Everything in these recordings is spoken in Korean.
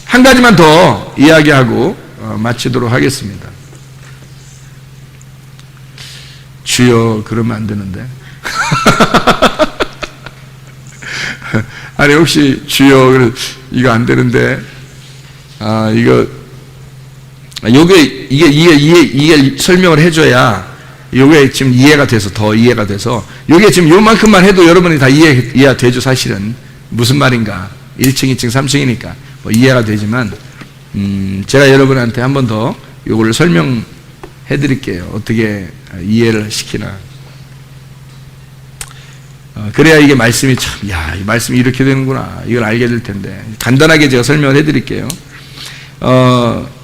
한 가지만 더 이야기하고 마치도록 하겠습니다. 주여, 그러면 안 되는데. 아니, 혹시 주여, 이거 안 되는데, 이게 설명을 해줘야, 요게 지금 이해가 돼서, 더 이해가 돼서, 요게 지금 요만큼만 해도 여러분이 다 이해가 되죠, 사실은. 무슨 말인가. 1층, 2층, 3층이니까. 뭐 이해가 되지만, 제가 여러분한테 한 번 더 요거를 설명해 드릴게요. 어떻게 이해를 시키나. 그래야 이게 말씀이 참, 이 말씀이 이렇게 되는구나. 이걸 알게 될 텐데. 간단하게 제가 설명을 해 드릴게요.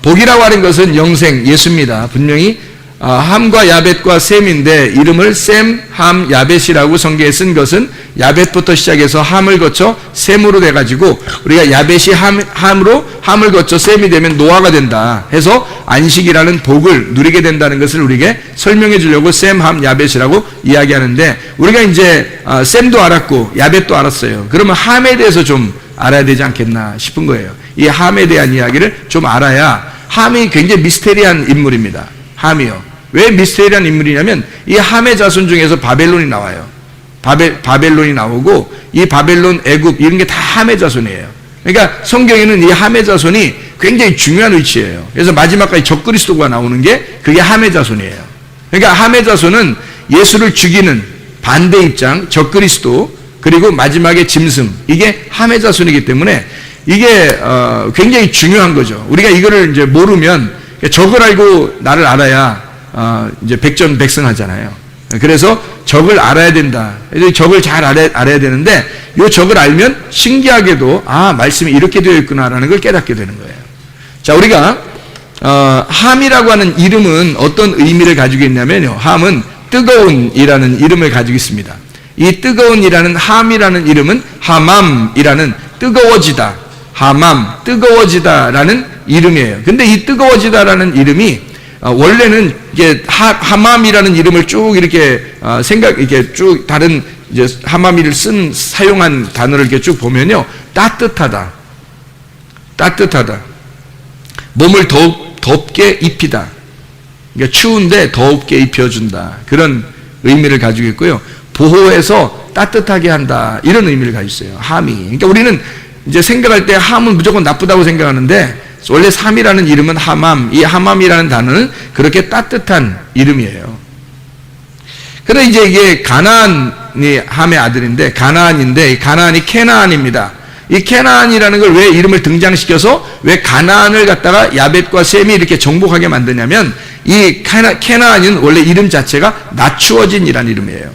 복이라고 하는 것은 영생, 예수입니다. 분명히 함과 야벳과 셈인데 이름을 셈, 함, 야벳이라고 성경에 쓴 것은 야벳부터 시작해서 함을 거쳐 셈으로 돼가지고 우리가 야벳이 함으로 함을 거쳐 셈이 되면 노아가 된다 해서 안식이라는 복을 누리게 된다는 것을 우리에게 설명해 주려고 셈, 함, 야벳이라고 이야기하는데 우리가 이제 셈도 알았고 야벳도 알았어요. 그러면 함에 대해서 좀 알아야 되지 않겠나 싶은 거예요. 이 함에 대한 이야기를 좀 알아야 함이 굉장히 미스테리한 인물입니다. 함이요. 왜 미스테리한 인물이냐면 이 함의 자손 중에서 바벨론이 나와요. 바벨론이 나오고 이 바벨론, 애굽 이런 게 다 함의 자손이에요. 그러니까 성경에는 이 함의 자손이 굉장히 중요한 위치예요. 그래서 마지막까지 적그리스도가 나오는 게 그게 함의 자손이에요. 그러니까 함의 자손은 예수를 죽이는 반대 입장, 적그리스도 그리고 마지막에 짐승 이게 함의 자손이기 때문에 이게 굉장히 중요한 거죠. 우리가 이거를 이제 모르면 적을 알고 나를 알아야 이제 백전백승하잖아요. 그래서 적을 알아야 된다. 적을 잘 알아야 되는데 이 적을 알면 신기하게도 말씀이 이렇게 되어 있구나라는 걸 깨닫게 되는 거예요. 자, 우리가 함이라고 하는 이름은 어떤 의미를 가지고 있냐면요. 함은 뜨거운이라는 이름을 가지고 있습니다. 이 뜨거운이라는 함이라는 이름은 하맘이라는 뜨거워지다. 하맘, 뜨거워지다라는 이름이에요. 근데 이 뜨거워지다라는 이름이 원래는 이게 하맘이라는 이름을 쭉 이렇게 이렇게 쭉 다른 이제 하맘이를 사용한 단어를 이렇게 쭉 보면요. 따뜻하다. 몸을 더욱 덥게 입히다. 그러니까 추운데 더웁게 입혀준다. 그런 의미를 가지고 있고요. 보호해서 따뜻하게 한다. 이런 의미를 가지고 있어요. 함이. 그러니까 우리는 이제 생각할 때 함은 무조건 나쁘다고 생각하는데 원래 함이라는 이름은 하맘, 이 하맘이라는 단어는 그렇게 따뜻한 이름이에요. 그런데 이제 이게 가나안이 함의 아들인데 가나안인데 가나안이 케나안입니다. 이 케나안이라는 걸 왜 이름을 등장시켜서 왜 가나안을 갖다가 야벳과 셈이 이렇게 정복하게 만드냐면 이 케나안은 원래 이름 자체가 낮추어진이라는 이름이에요.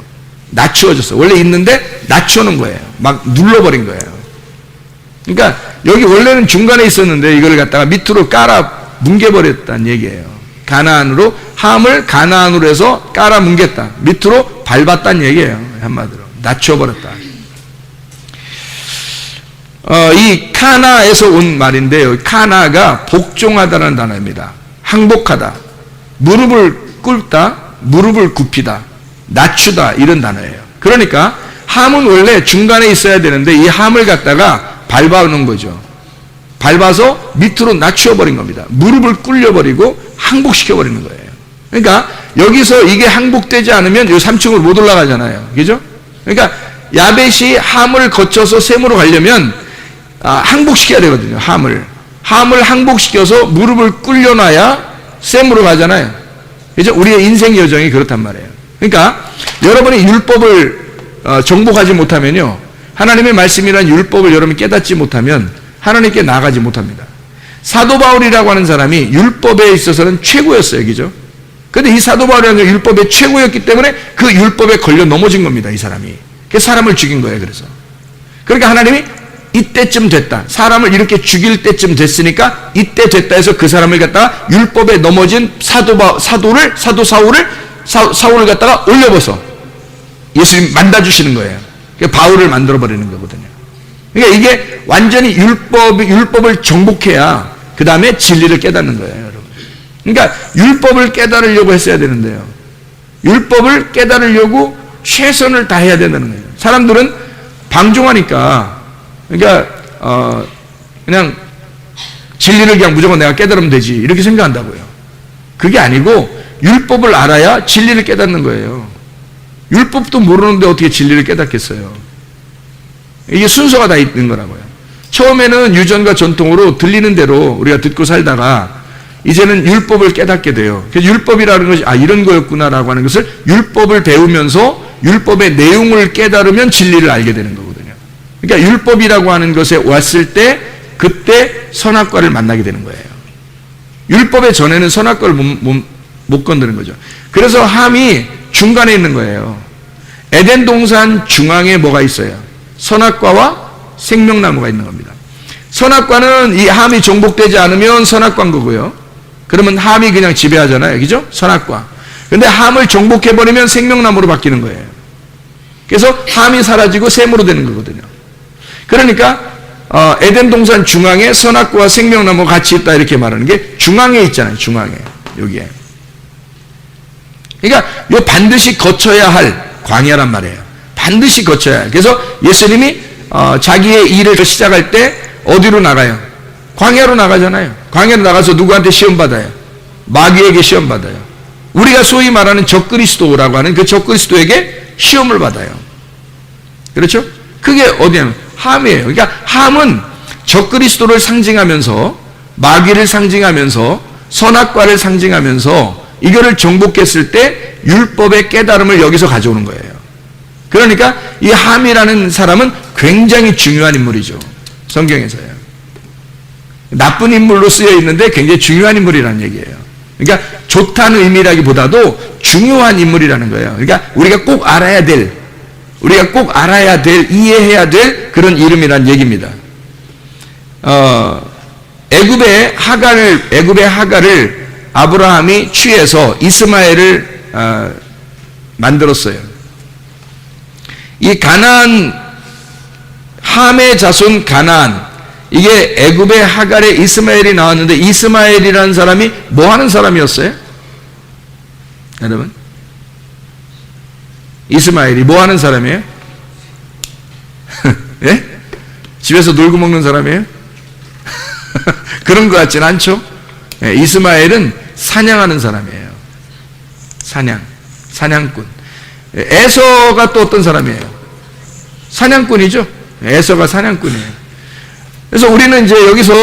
낮추어졌어. 원래 있는데 낮춰놓은 거예요. 막 눌러버린 거예요. 그러니까 여기 원래는 중간에 있었는데 이걸 갖다가 밑으로 깔아 뭉개버렸다는 얘기예요. 가나안으로 함을 가나안으로 해서 깔아 뭉갰다. 밑으로 밟았다는 얘기예요. 한마디로 낮춰버렸다. 이 카나에서 온 말인데요. 카나가 복종하다는 단어입니다. 항복하다, 무릎을 꿇다, 무릎을 굽히다, 낮추다 이런 단어예요. 그러니까 함은 원래 중간에 있어야 되는데 이 함을 갖다가 밟아놓은 거죠. 밟아서 밑으로 낮추어버린 겁니다. 무릎을 꿇려버리고 항복시켜버리는 거예요. 그러니까 여기서 이게 항복되지 않으면 이 3층으로 못 올라가잖아요. 그죠? 그러니까 야벳이 함을 거쳐서 셈으로 가려면 항복시켜야 되거든요. 함을 항복시켜서 무릎을 꿇려놔야 셈으로 가잖아요. 그죠? 우리의 인생 여정이 그렇단 말이에요. 그러니까 여러분이 율법을 정복하지 못하면요. 하나님의 말씀이란 율법을 여러분이 깨닫지 못하면 하나님께 나아가지 못합니다. 사도 바울이라고 하는 사람이 율법에 있어서는 최고였어요. 그죠? 근데 이 사도 바울이라는 게 율법의 최고였기 때문에 그 율법에 걸려 넘어진 겁니다. 이 사람이. 그래서 사람을 죽인 거예요. 그래서. 그러니까 하나님이 이때쯤 됐다. 사람을 이렇게 죽일 때쯤 됐으니까 이때 됐다 해서 그 사람을 갖다가 율법에 넘어진 사도 사울을 갖다가 올려버서 예수님 만나주시는 거예요. 바울을 만들어버리는 거거든요. 그러니까 이게 완전히 율법을 정복해야 그 다음에 진리를 깨닫는 거예요, 여러분. 그러니까 율법을 깨달으려고 했어야 되는데요. 율법을 깨달으려고 최선을 다해야 된다는 거예요. 사람들은 방종하니까, 그러니까, 그냥 진리를 그냥 무조건 내가 깨달으면 되지 이렇게 생각한다고요. 그게 아니고 율법을 알아야 진리를 깨닫는 거예요. 율법도 모르는데 어떻게 진리를 깨닫겠어요. 이게 순서가 다 있는 거라고요. 처음에는 유전과 전통으로 들리는 대로 우리가 듣고 살다가 이제는 율법을 깨닫게 돼요. 그래서 율법이라는 것이 이런 거였구나라고 하는 것을 율법을 배우면서 율법의 내용을 깨달으면 진리를 알게 되는 거거든요. 그러니까 율법이라고 하는 것에 왔을 때 그때 선악과를 만나게 되는 거예요. 율법의 전에는 선악과를 못 건드는 거죠. 그래서 함이 중간에 있는 거예요. 에덴 동산 중앙에 뭐가 있어요? 선악과와 생명나무가 있는 겁니다. 선악과는 이 함이 정복되지 않으면 선악과인 거고요. 그러면 함이 그냥 지배하잖아요. 그죠? 선악과. 근데 함을 정복해버리면 생명나무로 바뀌는 거예요. 그래서 함이 사라지고 샘으로 되는 거거든요. 그러니까 에덴 동산 중앙에 선악과와 생명나무가 같이 있다 이렇게 말하는 게 중앙에 있잖아요. 중앙에. 여기에. 그러니까 요 반드시 거쳐야 할 광야란 말이에요. 반드시 거쳐야 할. 그래서 예수님이 자기의 일을 시작할 때 어디로 나가요? 광야로 나가잖아요. 광야로 나가서 누구한테 시험 받아요? 마귀에게 시험 받아요. 우리가 소위 말하는 적그리스도라고 하는 그 적그리스도에게 시험을 받아요. 그렇죠? 그게 어디냐면 함이에요. 그러니까 함은 적그리스도를 상징하면서 마귀를 상징하면서 선악과를 상징하면서 이거를 정복했을 때 율법의 깨달음을 여기서 가져오는 거예요. 그러니까 이 함이라는 사람은 굉장히 중요한 인물이죠. 성경에서요. 나쁜 인물로 쓰여 있는데 굉장히 중요한 인물이라는 얘기예요. 그러니까 좋다는 의미라기보다도 중요한 인물이라는 거예요. 그러니까 우리가 꼭 알아야 될, 이해해야 될 그런 이름이라는 얘기입니다. 애굽의 하갈을 아브라함이 취해서 이스마엘을 만들었어요. 이 가나안, 함의 자손 가나안, 이게 애굽의 하갈에 이스마엘이 나왔는데 이스마엘이라는 사람이 뭐 하는 사람이었어요? 여러분? 이스마엘이 뭐 하는 사람이에요? 예? 집에서 놀고 먹는 사람이에요? 그런 것 같진 않죠? 예, 이스마엘은 사냥하는 사람이에요. 사냥꾼. 에서가 또 어떤 사람이에요? 사냥꾼이죠? 에서가 사냥꾼이에요. 그래서 우리는 이제 여기서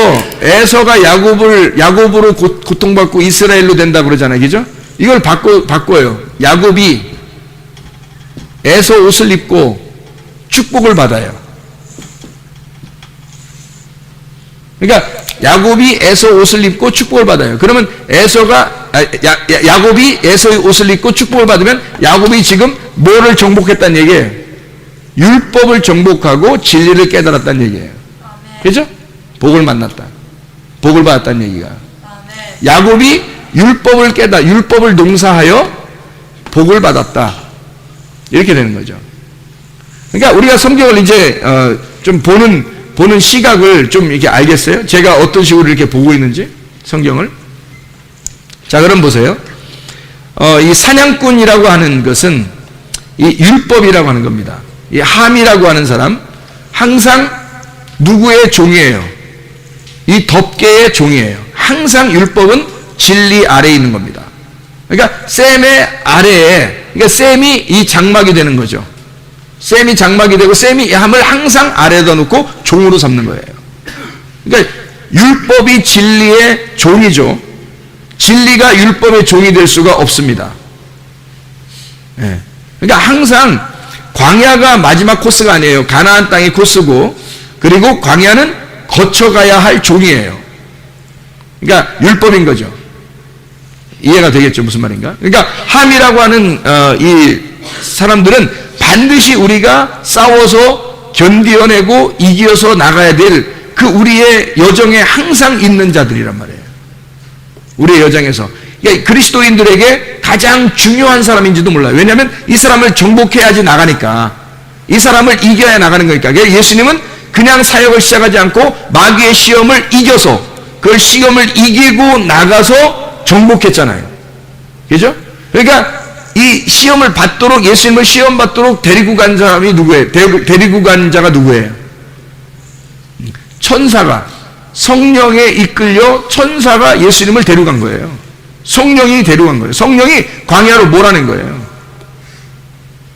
에서가 야곱으로 고통받고 이스라엘로 된다 그러잖아요. 그죠? 이걸 바꿔요. 야곱이 에서 옷을 입고 축복을 받아요. 그러니까 야곱이 에서 옷을 입고 축복을 받아요. 그러면 야곱이 에서의 옷을 입고 축복을 받으면 야곱이 지금 뭐를 정복했다는 얘기예요? 율법을 정복하고 진리를 깨달았다는 얘기예요. 그죠? 복을 만났다. 복을 받았다는 얘기가. 야곱이 율법을 농사하여 복을 받았다. 이렇게 되는 거죠. 그러니까 우리가 성경을 이제 좀 보는 시각을 좀 이렇게 알겠어요? 제가 어떤 식으로 이렇게 보고 있는지 성경을. 자, 그럼 보세요. 이 사냥꾼이라고 하는 것은 이 율법이라고 하는 겁니다. 이 함이라고 하는 사람 항상 누구의 종이에요? 이 덮개의 종이에요. 항상 율법은 진리 아래에 있는 겁니다. 그러니까 셈의 아래에, 그러니까 셈이 이 장막이 되는 거죠. 셈이 장막이 되고 셈이 함을 항상 아래에다 놓고 종으로 삼는 거예요. 그러니까 율법이 진리의 종이죠. 진리가 율법의 종이 될 수가 없습니다. 예. 그러니까 항상 광야가 마지막 코스가 아니에요. 가나안 땅이 코스고, 그리고 광야는 거쳐가야 할 종이에요. 그러니까 율법인 거죠. 이해가 되겠죠? 무슨 말인가? 그러니까 함이라고 하는 이 사람들은 반드시 우리가 싸워서 견디어내고 이겨서 나가야 될 그 우리의 여정에 항상 있는 자들이란 말이에요. 우리의 여정에서. 그러니까 그리스도인들에게 가장 중요한 사람인지도 몰라요. 왜냐하면 이 사람을 정복해야지 나가니까. 이 사람을 이겨야 나가는 거니까. 그러니까 예수님은 그냥 사역을 시작하지 않고 마귀의 시험을 이겨서 그 시험을 이기고 나가서 정복했잖아요. 그죠? 그러니까 이 시험을 받도록, 예수님을 시험 받도록 데리고 간 사람이 누구예요? 데리고 간 자가 누구예요? 천사가 성령에 이끌려 천사가 예수님을 데려간 거예요. 성령이 데려간 거예요. 성령이 광야로 몰아낸 거예요.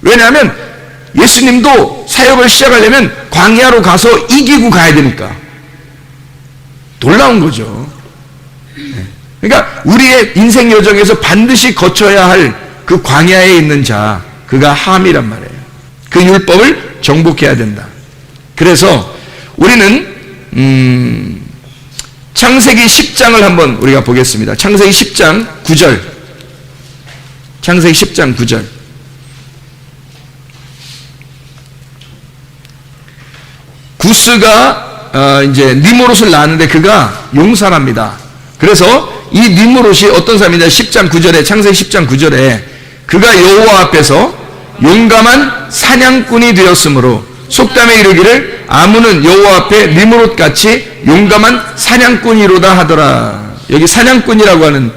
왜냐하면 예수님도 사역을 시작하려면 광야로 가서 이기고 가야 되니까. 놀라운 거죠. 그러니까 우리의 인생 여정에서 반드시 거쳐야 할 그 광야에 있는 자, 그가 함이란 말이에요. 그 율법을 정복해야 된다. 그래서 우리는 창세기 10장을 한번 우리가 보겠습니다. 창세기 10장 9절. 창세기 10장 9절. 구스가 이제 니므롯을 낳았는데 그가 용사랍니다. 그래서 이 니므롯이 어떤 사람이냐? 10장 9절에, 창세기 10장 9절에 그가 여호와 앞에서 용감한 사냥꾼이 되었으므로 속담에 이르기를 아문은 여호와 앞에 니므롯같이 용감한 사냥꾼이로다 하더라. 여기 사냥꾼이라고 하는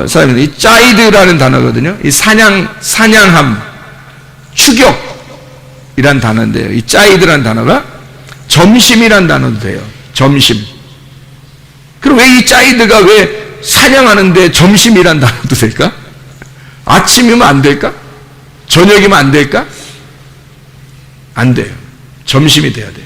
사람은 이 짜이드라는 단어거든요. 이 사냥함, 추격이란 단어인데요. 이 짜이드라는 단어가 점심이란 단어도 돼요. 점심. 그럼 왜 이 짜이드가 왜 사냥하는데 점심이란 단어도 될까? 아침이면 안 될까? 저녁이면 안 될까? 안 돼요. 점심이 돼야 돼요.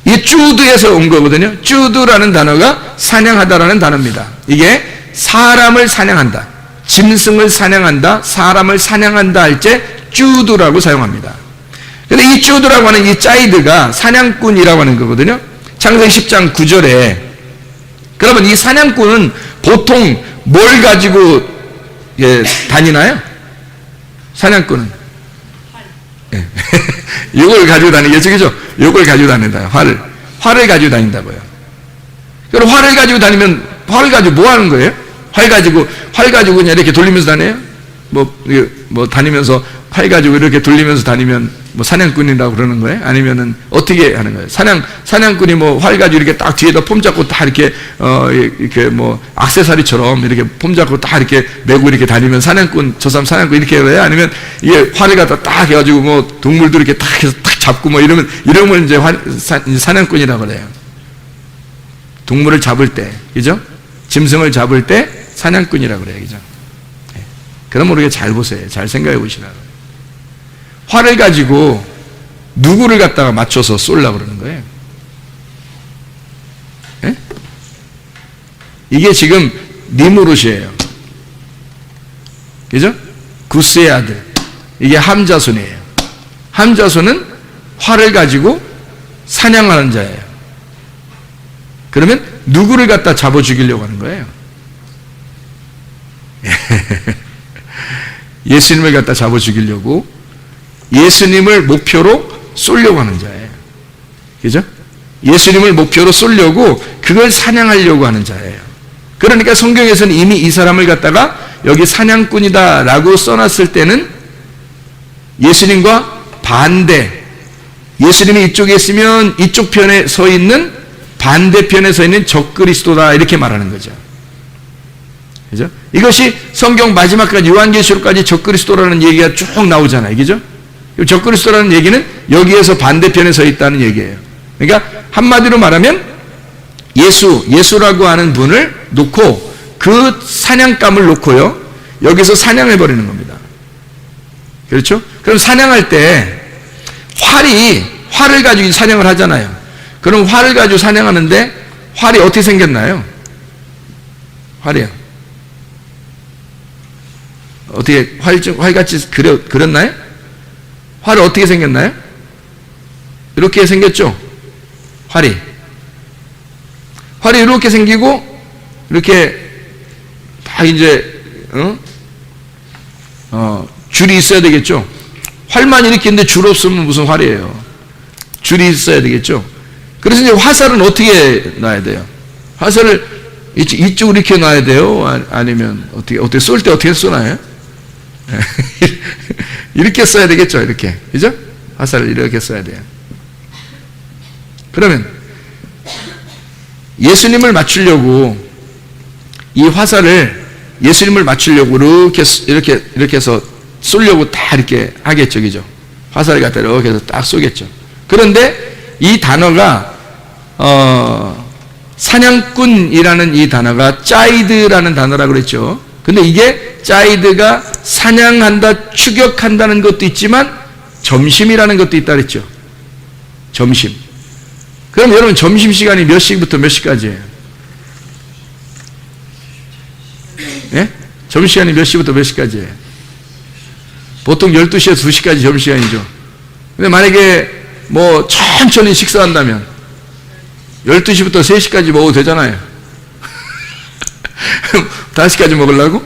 이게 쭈드에서 온 거거든요. 쭈드라는 단어가 사냥하다라는 단어입니다. 이게 사람을 사냥한다, 짐승을 사냥한다, 사람을 사냥한다 할 때 쭈드라고 사용합니다. 근데 이 쭈드라고 하는 이 짜이드가 사냥꾼이라고 하는 거거든요. 창세기 10장 9절에. 그러면 이 사냥꾼은 보통 뭘 가지고 다니나요? 사냥꾼은 이걸 가지고 다니겠죠, 그죠? 이걸 가지고 다닌다. 활을 가지고 다닌다고요. 그럼 활을 가지고 다니면 활을 가지고 뭐 하는 거예요? 활 가지고 그냥 이렇게 돌리면서 다녀요? 뭐 다니면서 활 가지고 이렇게 돌리면서 다니면 뭐 사냥꾼이라고 그러는 거예요? 아니면은 어떻게 하는 거예요? 사냥꾼이 뭐 활 가지고 이렇게 딱 뒤에다 폼 잡고 다 이렇게 이렇게 뭐 액세서리처럼 이렇게 폼 잡고 다 이렇게 메고 이렇게 다니면 사냥꾼, 저 사람 사냥꾼 이렇게 해요? 아니면 이게 활을 갖다 딱 해가지고 뭐 동물도 이렇게 딱 해서 딱 잡고 뭐 이러면 이제 사냥꾼이라고 그래요. 동물을 잡을 때, 그죠? 짐승을 잡을 때 사냥꾼이라고 그래요, 그죠? 그럼 우리가 잘 보세요. 잘 생각해 보시라고. 활을 가지고 누구를 갖다가 맞춰서 쏠려고 그러는 거예요? 예? 이게 지금 니므롯이에요. 그죠? 구스의 아들. 이게 함 자손이에요. 함 자손은 활을 가지고 사냥하는 자예요. 그러면 누구를 갖다 잡아 죽이려고 하는 거예요? 예수님을 갖다 잡아 죽이려고, 예수님을 목표로 쏠려고 하는 자예요. 그죠? 예수님을 목표로 쏠려고 그걸 사냥하려고 하는 자예요. 그러니까 성경에서는 이미 이 사람을 갖다가 여기 사냥꾼이다라고 써놨을 때는 예수님과 반대, 예수님이 이쪽에 있으면 이쪽 편에 서 있는 반대편에 서 있는 적그리스도다 이렇게 말하는 거죠. 그죠? 이것이 성경 마지막까지 요한계시록까지 적그리스도라는 얘기가 쭉 나오잖아요. 그죠? 적그리스도라는 얘기는 여기에서 반대편에 서 있다는 얘기예요. 그러니까 한마디로 말하면 예수라고 하는 분을 놓고 그 사냥감을 놓고요, 여기서 사냥해 버리는 겁니다. 그렇죠? 그럼 사냥할 때 활을 가지고 사냥을 하잖아요. 그럼 활을 가지고 사냥하는데 활이 어떻게 생겼나요? 활이요. 어떻게 활같이 그렸나요? 활이 어떻게 생겼나요? 이렇게 생겼죠? 활이 이렇게 생기고 이렇게 다 이제 줄이 있어야 되겠죠? 활만 이렇게 있는데 줄 없으면 무슨 활이에요? 줄이 있어야 되겠죠? 그래서 이제 화살은 어떻게 놔야 돼요? 화살을 이쪽으로 이렇게 놔야 돼요? 아니면 어떻게 쏠 때 어떻게 쏘나요? 이렇게 써야 되겠죠? 이렇게. 그죠? 화살을 이렇게 써야 돼요. 그러면 예수님을 맞추려고 이 화살을 예수님을 맞추려고 이렇게 해서 쏘려고 다 이렇게 하겠죠. 그죠? 화살을 갖다 이렇게 해서 딱 쏘겠죠. 그런데 이 단어가 사냥꾼이라는 이 단어가 짜이드라는 단어라고 그랬죠. 근데 이게 짜이드가 사냥한다, 추격한다는 것도 있지만 점심이라는 것도 있다 그랬죠. 점심. 그럼 여러분 점심시간이 몇 시부터 몇 시까지예요? 예? 점심시간이 몇 시부터 몇 시까지예요? 보통 12시에서 2시까지 점심시간이죠. 근데 만약에 뭐 천천히 식사한다면 12시부터 3시까지 먹어도 되잖아요. 5시까지 먹으려고?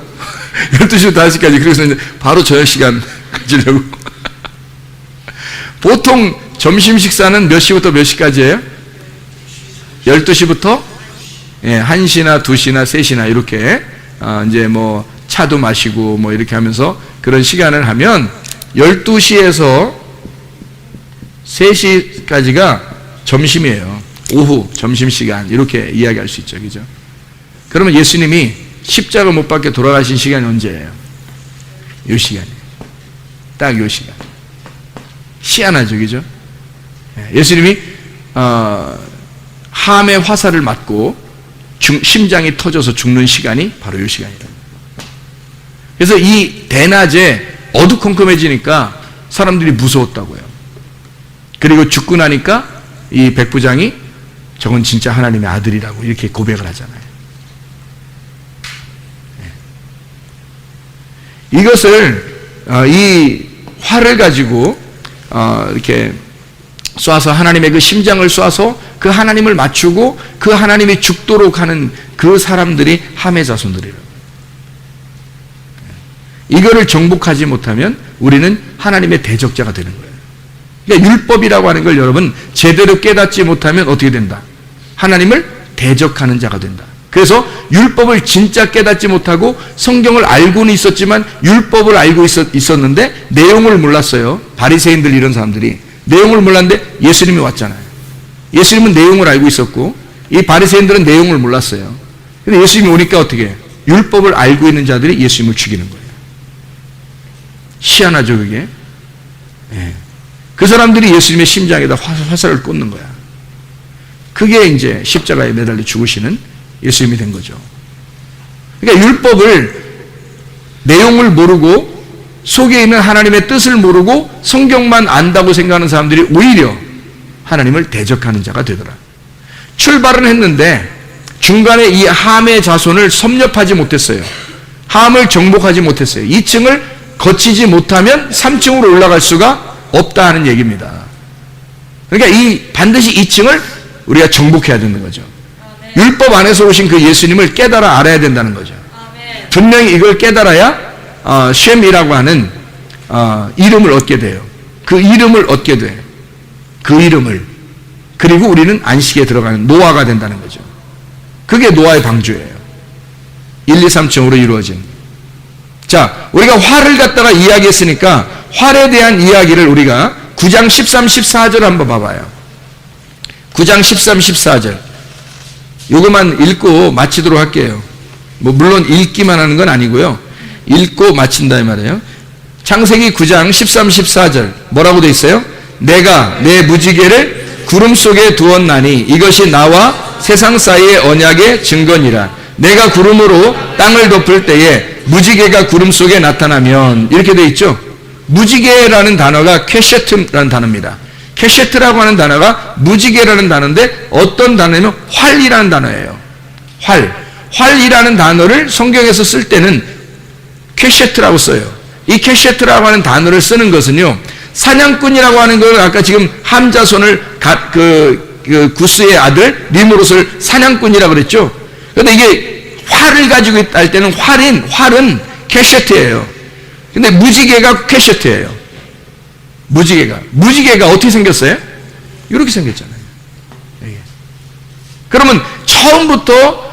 12시부터 5시까지. 그래서 이제 바로 저녁 시간 가지려고. 보통 점심 식사는 몇 시부터 몇 시까지예요? 12시부터 1시나 2시나 3시나 이렇게 이제 뭐 차도 마시고 뭐 이렇게 하면서 그런 시간을 하면 12시에서 3시까지가 점심이에요. 오후 점심시간 이렇게 이야기할 수 있죠. 그죠? 그러면 예수님이 십자가 못 박혀 돌아가신 시간이 언제예요? 요 시간이에요. 딱 요 시간. 희한하죠. 그죠? 예수님이 함의 화살을 맞고 심장이 터져서 죽는 시간이 바로 요 시간이에요. 그래서 이 대낮에 어두컴컴해지니까 사람들이 무서웠다고요. 그리고 죽고 나니까 이 백부장이 저건 진짜 하나님의 아들이라고 이렇게 고백을 하잖아요. 이것을 이 활을 가지고 이렇게 쏴서 하나님의 그 심장을 쏴서 그 하나님을 맞추고 그 하나님이 죽도록 하는 그 사람들이 함의 자손들이에요. 이거를 정복하지 못하면 우리는 하나님의 대적자가 되는 거예요. 그러니까 율법이라고 하는 걸 여러분 제대로 깨닫지 못하면 어떻게 된다? 하나님을 대적하는 자가 된다. 그래서 율법을 진짜 깨닫지 못하고 성경을 알고는 있었지만 율법을 알고 있었는데 내용을 몰랐어요. 바리새인들 이런 사람들이 내용을 몰랐는데 예수님이 왔잖아요. 예수님은 내용을 알고 있었고 이 바리새인들은 내용을 몰랐어요. 근데 예수님이 오니까 어떻게 해요? 율법을 알고 있는 자들이 예수님을 죽이는 거예요. 희한하죠 그게? 그 사람들이 예수님의 심장에다 화살을 꽂는 거야. 그게 이제 십자가에 매달려 죽으시는 예수님이 된 거죠. 그러니까 율법을 내용을 모르고 속에 있는 하나님의 뜻을 모르고 성경만 안다고 생각하는 사람들이 오히려 하나님을 대적하는 자가 되더라. 출발은 했는데 중간에 이 함의 자손을 섭렵하지 못했어요. 함을 정복하지 못했어요. 2층을 거치지 못하면 3층으로 올라갈 수가 없다 하는 얘기입니다. 그러니까 반드시 2층을 우리가 정복해야 되는 거죠. 율법 안에서 오신 그 예수님을 깨달아 알아야 된다는 거죠. 분명히 이걸 깨달아야 쉔이라고 하는 이름을 얻게 돼요. 그 이름을 얻게 돼. 그 이름을. 그리고 우리는 안식에 들어가는 노아가 된다는 거죠. 그게 노아의 방주예요. 1, 2, 3층으로 이루어진. 자, 우리가 활을 갖다가 이야기했으니까 활에 대한 이야기를 우리가 9장 13, 14절 한번 봐봐요. 9장 13, 14절. 요것만 읽고 마치도록 할게요. 뭐 물론 읽기만 하는 건 아니고요. 읽고 마친다 이 말이에요. 창세기 9장 13, 14절 뭐라고 돼 있어요? 내가 내 무지개를 구름 속에 두었나니 이것이 나와 세상 사이의 언약의 증거니라. 내가 구름으로 땅을 덮을 때에 무지개가 구름 속에 나타나면 이렇게 돼 있죠. 무지개라는 단어가 케셰트라는 단어입니다. 케셰트라고 하는 단어가 무지개라는 단어인데 어떤 단어냐면 활이라는 단어예요. 활이라는 단어를 성경에서 쓸 때는 케셰트라고 써요. 이 케셰트라고 하는 단어를 쓰는 것은요, 사냥꾼이라고 하는 걸 아까 지금 함자손을 그 구스의 아들 리므롯을 사냥꾼이라고 그랬죠. 그런데 이게 활을 가지고 있다 할 때는 활은 케셰트예요. 근데 무지개가 케셰트예요. 무지개가 어떻게 생겼어요? 이렇게 생겼잖아요. 그러면 처음부터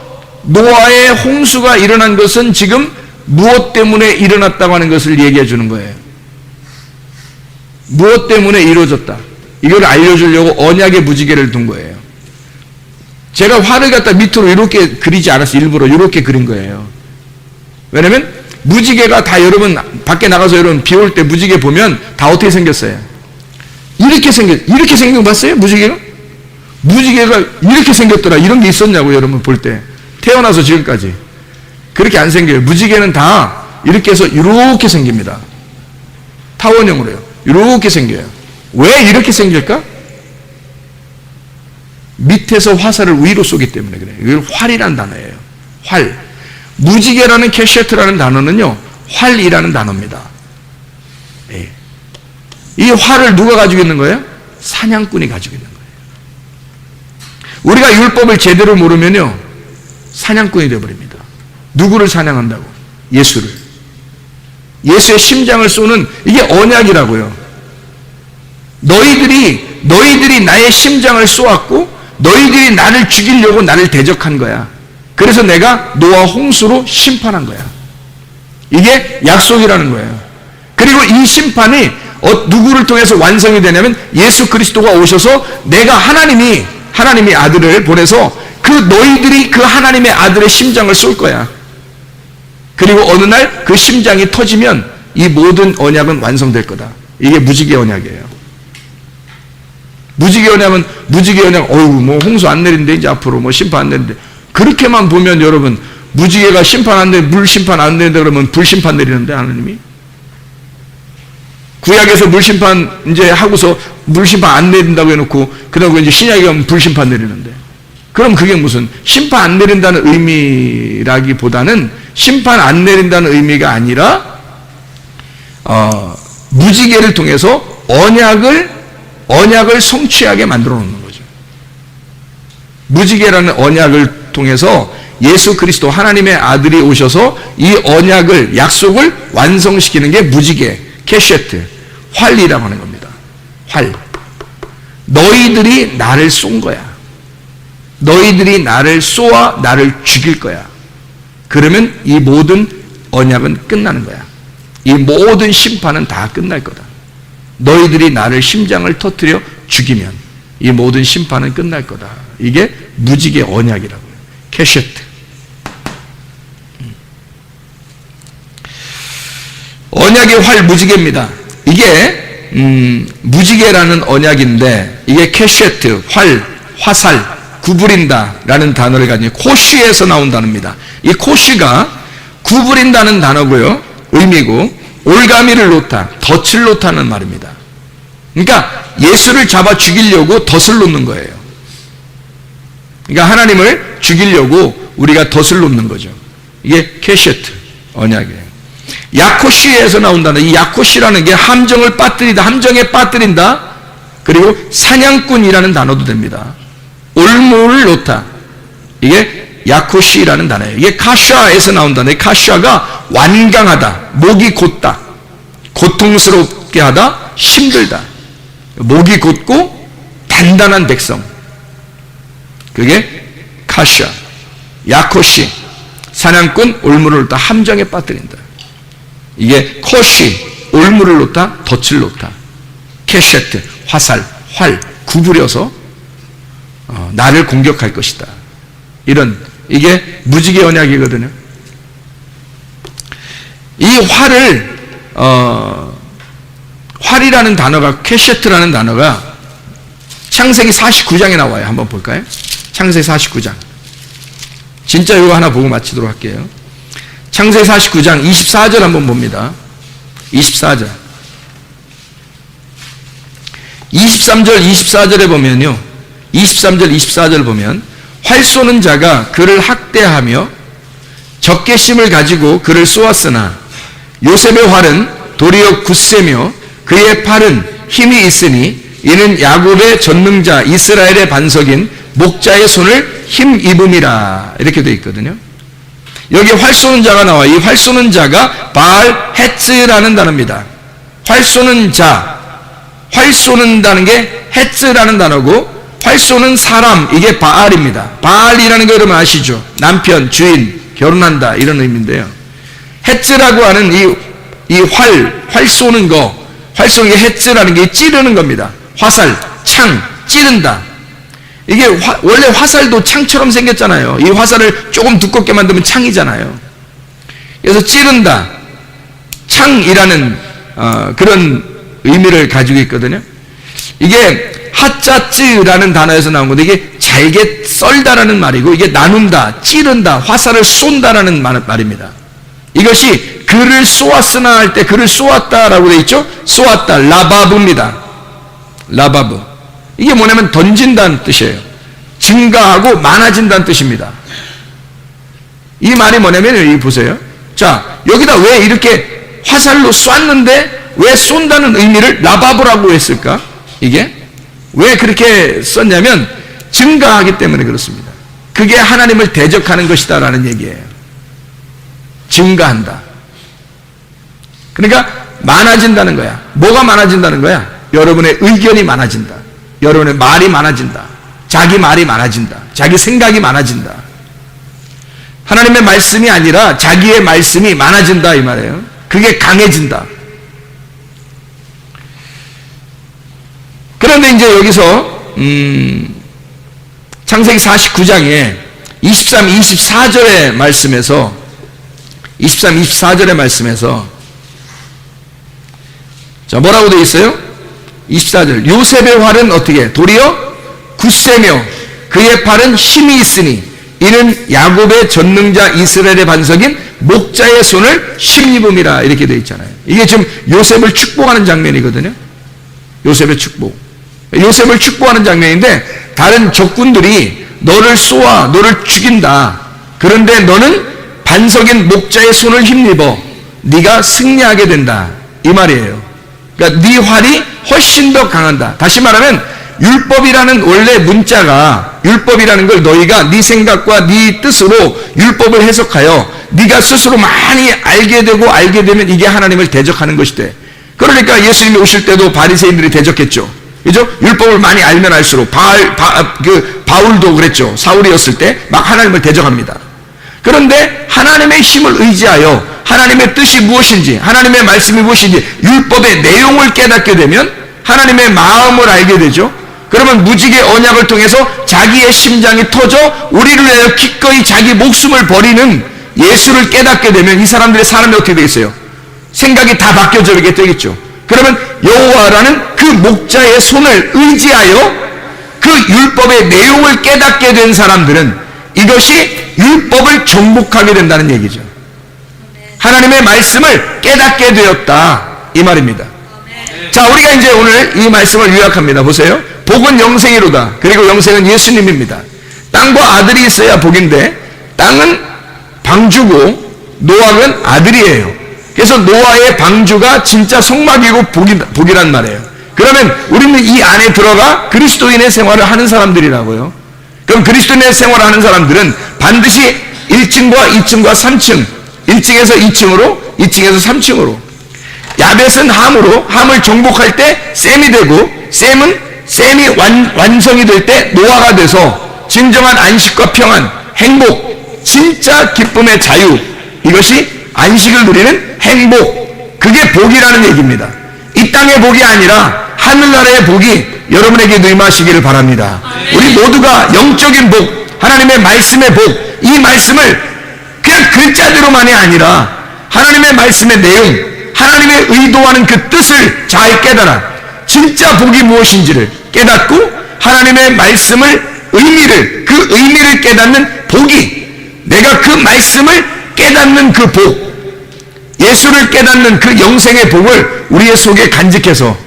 노아의 홍수가 일어난 것은 지금 무엇 때문에 일어났다고 하는 것을 얘기해 주는 거예요. 무엇 때문에 이루어졌다. 이걸 알려주려고 언약의 무지개를 둔 거예요. 제가 활을 갖다 밑으로 이렇게 그리지 않았어요. 일부러 이렇게 그린 거예요. 왜냐면 무지개가 다 여러분 밖에 나가서 여러분 비 올 때 무지개 보면 다 어떻게 생겼어요? 이렇게 생긴 거 봤어요? 무지개가? 무지개가 이렇게 생겼더라. 이런 게 있었냐고, 여러분 볼 때. 태어나서 지금까지. 그렇게 안 생겨요. 무지개는 다 이렇게 해서 이렇게 생깁니다. 타원형으로요. 이렇게 생겨요. 왜 이렇게 생길까? 밑에서 화살을 위로 쏘기 때문에 그래요. 이걸 활이라는 단어예요. 활. 무지개라는 캐셰트라는 단어는요, 활이라는 단어입니다. 예. 이 활을 누가 가지고 있는 거예요? 사냥꾼이 가지고 있는 거예요. 우리가 율법을 제대로 모르면요, 사냥꾼이 되어버립니다. 누구를 사냥한다고? 예수를. 예수의 심장을 쏘는, 이게 언약이라고요. 너희들이 나의 심장을 쏘았고 너희들이 나를 죽이려고 나를 대적한 거야. 그래서 내가 노아 홍수로 심판한 거야. 이게 약속이라는 거예요. 그리고 이 심판이 누구를 통해서 완성이 되냐면 예수 그리스도가 오셔서 내가 하나님이 아들을 보내서 너희들이 그 하나님의 아들의 심장을 쏠 거야. 그리고 어느 날 그 심장이 터지면 이 모든 언약은 완성될 거다. 이게 무지개 언약이에요. 무지개 언약, 뭐 홍수 안 내린대, 이제 앞으로 뭐 심판 안 내린대. 그렇게만 보면 여러분, 무지개가 심판 안 내린다, 물 심판 안 내린다 그러면 불 심판 내리는데, 하나님이? 구약에서 물 심판 이제 하고서 물 심판 안 내린다고 해놓고, 그러고 이제 신약에 가면 불 심판 내리는데. 그럼 그게 무슨, 심판 안 내린다는 의미라기보다는 심판 안 내린다는 의미가 아니라, 무지개를 통해서 언약을 성취하게 만들어 놓는 거죠. 무지개라는 언약을 통해서 예수 그리스도 하나님의 아들이 오셔서 이 언약을, 약속을 완성시키는 게 무지개, 캐셰트, 활이라고 하는 겁니다. 활. 너희들이 나를 쏜 거야. 너희들이 나를 쏘아 나를 죽일 거야. 그러면 이 모든 언약은 끝나는 거야. 이 모든 심판은 다 끝날 거다. 너희들이 나를 심장을 터뜨려 죽이면 이 모든 심판은 끝날 거다. 이게 무지개 언약이라고요. 캐셰트. 언약의 활 무지개입니다. 이게 무지개라는 언약인데 이게 캐셰트, 활, 화살, 구부린다라는 단어를 가진 코시에서 나온 단어입니다. 이 코시가 구부린다는 단어고요. 의미고 올가미를 놓다, 덫을 놓다는 말입니다. 그러니까 예수를 잡아 죽이려고 덫을 놓는 거예요. 그러니까 하나님을 죽이려고 우리가 덫을 놓는 거죠. 이게 캐셰트 언약이에요. 야코시에서 나온다는 이 야코시라는 게 함정을 빠뜨리다, 함정에 빠뜨린다. 그리고 사냥꾼이라는 단어도 됩니다. 올무를 놓다. 이게 야코시라는 단어예요. 이게 카샤에서 나온다는 카샤가 완강하다, 목이 곧다, 고통스럽게 하다, 힘들다. 목이 곧고 단단한 백성. 그게 카샤, 야코시, 사냥꾼, 올무를 놓다, 함정에 빠뜨린다. 이게 코시, 올무를 놓다, 덫을 놓다. 캐셰트, 화살, 활, 구부려서 나를 공격할 것이다. 이게 무지개 언약이거든요. 이 활을 활이라는 단어가, 캐셰트라는 단어가 창세기 49장에 나와요. 한번 볼까요? 창세기 49장. 진짜 이거 하나 보고 마치도록 할게요. 창세기 49장 24절 한번 봅니다. 24절. 23절, 24절에 보면요. 23절, 24절 보면 활 쏘는 자가 그를 학대하며 적개심을 가지고 그를 쏘았으나 요셉의 활은 도리어 굳세며 그의 팔은 힘이 있으니 이는 야곱의 전능자 이스라엘의 반석인 목자의 손을 힘입음이라. 이렇게 되어 있거든요. 여기 활 쏘는 자가 나와. 이 활 쏘는 자가 바알 헤츠라는 단어입니다. 활 쏘는 자, 활 쏘는다는 게 헤츠라는 단어고, 활 쏘는 사람, 이게 바알입니다. 바알이라는 거 여러분 아시죠? 남편, 주인, 결혼한다 이런 의미인데요. 헤츠라고 하는 이 활 쏘는 거, 활 쏘는 게 헤츠라는 게 찌르는 겁니다. 화살, 창, 찌른다. 이게 원래 화살도 창처럼 생겼잖아요. 이 화살을 조금 두껍게 만들면 창이잖아요. 그래서 찌른다, 창이라는 그런 의미를 가지고 있거든요. 이게 하짜쯔라는 단어에서 나온 건데 이게 잘게 썰다라는 말이고 이게 나눈다, 찌른다, 화살을 쏜다라는 말입니다. 이것이 그를 쏘았으나 할 때 그를 쏘았다라고 되어 있죠. 쏘았다, 라바브입니다. 라바브. 이게 뭐냐면 던진다는 뜻이에요. 증가하고 많아진다는 뜻입니다. 이 말이 뭐냐면 여기 보세요. 자, 여기다 왜 이렇게 화살로 쐈는데 왜 쏜다는 의미를 라바브라고 했을까? 이게 왜 그렇게 썼냐면 증가하기 때문에 그렇습니다. 그게 하나님을 대적하는 것이다라는 얘기예요. 증가한다. 그러니까 많아진다는 거야. 뭐가 많아진다는 거야? 여러분의 의견이 많아진다. 여러분의 말이 많아진다. 자기 말이 많아진다. 자기 생각이 많아진다. 하나님의 말씀이 아니라 자기의 말씀이 많아진다 이 말이에요. 그게 강해진다. 그런데 이제 여기서 창세기 49장에 23, 24절의 말씀에서 23, 24절의 말씀에서 자 뭐라고 되어 있어요? 24절 요셉의 활은 어떻게? 도리어 굳세며 그의 팔은 힘이 있으니 이는 야곱의 전능자 이스라엘의 반석인 목자의 손을 힘입음이라 이렇게 되어 있잖아요. 이게 지금 요셉을 축복하는 장면이거든요. 요셉의 축복. 요셉을 축복하는 장면인데 다른 적군들이 너를 쏘아 너를 죽인다. 그런데 너는 반석인 목자의 손을 힘입어 네가 승리하게 된다 이 말이에요. 그러니까 네 활이 훨씬 더 강한다. 다시 말하면 율법이라는 원래 문자가 율법이라는 걸 너희가 네 생각과 네 뜻으로 율법을 해석하여 네가 스스로 많이 알게 되면 이게 하나님을 대적하는 것이 돼. 그러니까 예수님이 오실 때도 바리새인들이 대적했죠. 그죠? 율법을 많이 알면 알수록 바울도 그랬죠. 사울이었을 때 막 하나님을 대적합니다. 그런데 하나님의 힘을 의지하여 하나님의 뜻이 무엇인지 하나님의 말씀이 무엇인지 율법의 내용을 깨닫게 되면 하나님의 마음을 알게 되죠. 그러면 무지개 언약을 통해서 자기의 심장이 터져 우리를 위하여 기꺼이 자기 목숨을 버리는 예수를 깨닫게 되면 이 사람들의 삶이 어떻게 되겠어요? 생각이 다 바뀌어져 되겠죠. 그러면 여호와라는 그 목자의 손을 의지하여 그 율법의 내용을 깨닫게 된 사람들은 이것이 율법을 정복하게 된다는 얘기죠. 하나님의 말씀을 깨닫게 되었다 이 말입니다. 자, 우리가 이제 오늘 이 말씀을 요약합니다. 보세요. 복은 영생이로다. 그리고 영생은 예수님입니다. 땅과 아들이 있어야 복인데 땅은 방주고 노악은 아들이에요. 그래서 노아의 방주가 진짜 성막이고 복이란 말이에요. 그러면 우리는 이 안에 들어가 그리스도인의 생활을 하는 사람들이라고요. 그럼 그리스도인의 생활을 하는 사람들은 반드시 1층과 2층과 3층 1층에서 2층으로 2층에서 3층으로 야벳은 함을 정복할 때 셈이 되고 셈이 완성이 될 때 노아가 돼서 진정한 안식과 평안, 행복, 진짜 기쁨의 자유 이것이 안식을 누리는 행복 그게 복이라는 얘기입니다. 이 땅의 복이 아니라 하늘나라의 복이 여러분에게도 임하시기를 바랍니다. 우리 모두가 영적인 복 하나님의 말씀의 복 이 말씀을 그냥 글자대로만이 아니라 하나님의 말씀의 내용 하나님의 의도하는 그 뜻을 잘 깨달아 진짜 복이 무엇인지를 깨닫고 하나님의 말씀을 그 의미를 깨닫는 복이 내가 그 말씀을 깨닫는 그 복 예수를 깨닫는 그 영생의 복을 우리의 속에 간직해서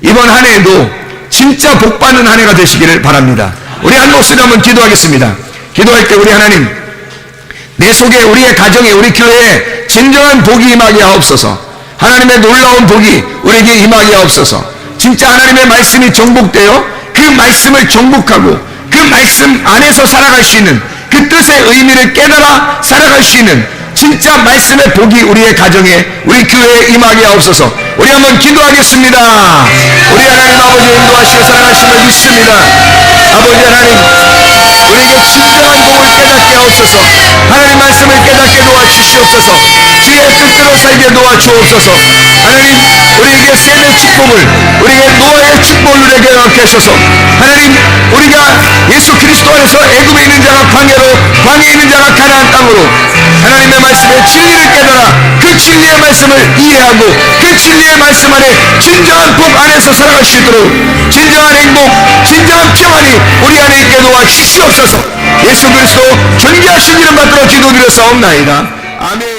이번 한 해에도 진짜 복받는 한 해가 되시기를 바랍니다. 우리 한 목소리 한번 기도하겠습니다. 기도할 때 우리 하나님 내 속에 우리의 가정에 우리 교회에 진정한 복이 임하게 하옵소서. 하나님의 놀라운 복이 우리에게 임하게 하옵소서. 진짜 하나님의 말씀이 정복되어 그 말씀을 정복하고 그 말씀 안에서 살아갈 수 있는 그 뜻의 의미를 깨달아 살아갈 수 있는 진짜 말씀의 복이 우리의 가정에 우리 교회에 임하게 하옵소서. 우리 한번 기도하겠습니다. 우리 하나님 아버지 인도하시고 사랑하심을 믿습니다. 아버지 하나님 우리에게 진정한 복을 깨닫게 하옵소서. 하나님 말씀을 깨닫게 도와주시옵소서. 주의 뜻대로 살게 도와주옵소서. 하나님, 우리에게 셈의 축복을, 우리에게 노아의 축복을 누리게 하옵소서. 하나님, 우리가 예수 그리스도 안에서 애굽에 있는 자가 광야로, 광야에 있는 자가 가나안 땅으로 하나님의 말씀의 진리를 깨달아 그 진리의 말씀을 이해하고 그 진리의 말씀 안에 진정한 복 안에서 살아갈 수 있도록 진정한 행복, 진정한 평안이 우리 안에 있게 도와주시옵소서. 예수 그리스도 존귀하신 이름 받들어 기도드렸사옵나이다. 아멘.